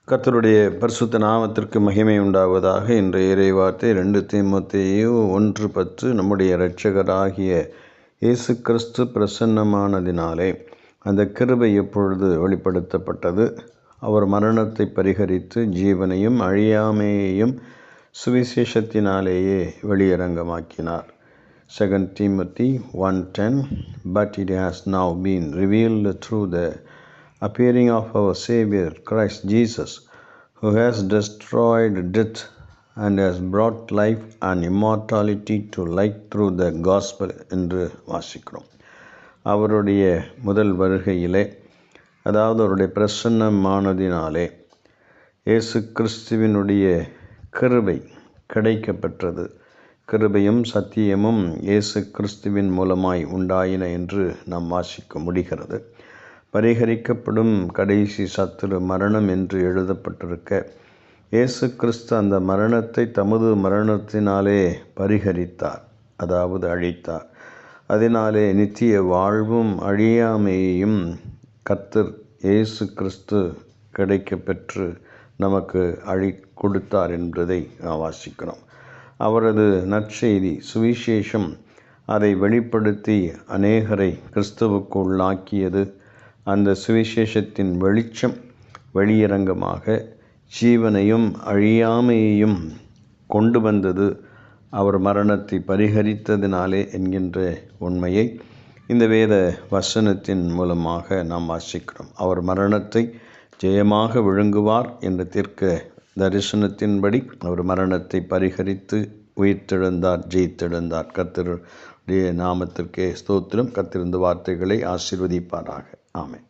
கர்த்தருடைய பரிசுத்த நாமத்திற்கு மகிமை உண்டாவதாக. இன்றைய இறைவார்த்தை 2 தீமோத்தேயு 1:10. நம்முடைய இரட்சகராகிய இயேசு கிறிஸ்து பிரசன்னமானதினாலே அந்த கிருபை எப்பொழுது வெளிப்படுத்தப்பட்டது? அவர் மரணத்தை பரிகரித்து ஜீவனையும் அழியாமையையும் சுவிசேஷத்தினாலேயே வெளியரங்கமாக்கினார். 2 Timothy 1:10. But it has now been revealed through the appearing of our Savior Christ Jesus, who has destroyed death and has brought life and immortality to light through the gospel என்று வாசிக்கிறோம். அவருடைய முதல் வருகையிலே, அதாவது அவருடைய பிரசன்னமானதினாலே இயேசு கிறிஸ்துவினுடைய கிருபை கிடைக்கப்பெற்றது. கிருபையும் சத்தியமும் இயேசு கிறிஸ்துவின் மூலமாய் உண்டாயின என்று நாம் வாசிக்க முடிகிறது. பரிகரிக்கப்படும் கடைசி சத்துரு மரணம் என்று எழுதப்பட்டிருக்க, இயேசு கிறிஸ்து அந்த மரணத்தை தமது மரணத்தினாலே பரிகரித்தார், அதாவது அழித்தார். அதனாலே நித்திய வாழ்வும் அழியாமையையும் கர்த்தர் இயேசு கிறிஸ்து கிடைக்கப்பெற்று நமக்கு கொடுத்தார் என்பதை நாம் வாசிக்கிறோம். அவரது நற்செய்தி சுவிசேஷம் அதை வெளிப்படுத்தி அநேகரை கிறிஸ்துவுக்குள்ளாக்கியது. அந்த சுவிசேஷத்தின் வெளிச்சம் வெளியரங்கமாக ஜீவனையும் அழியாமையையும் கொண்டு வந்தது. அவர் மரணத்தை பரிகரித்ததினாலே என்கின்ற உண்மையை இந்த வேத வசனத்தின் மூலமாக நாம் வாசிக்கிறோம். அவர் மரணத்தை ஜெயமாக விழுங்குவார் என்ற தீர்க்க தரிசனத்தின்படி அவர் மரணத்தை பரிகரித்து உயிர்த்தெழுந்தார், ஜெயித்தெழுந்தார். கர்த்தருடைய நாமத்திற்கே ஸ்தோத்திரம். கர்த்தர் இந்த வார்த்தைகளை ஆசீர்வதிப்பாராக. ஆமென்.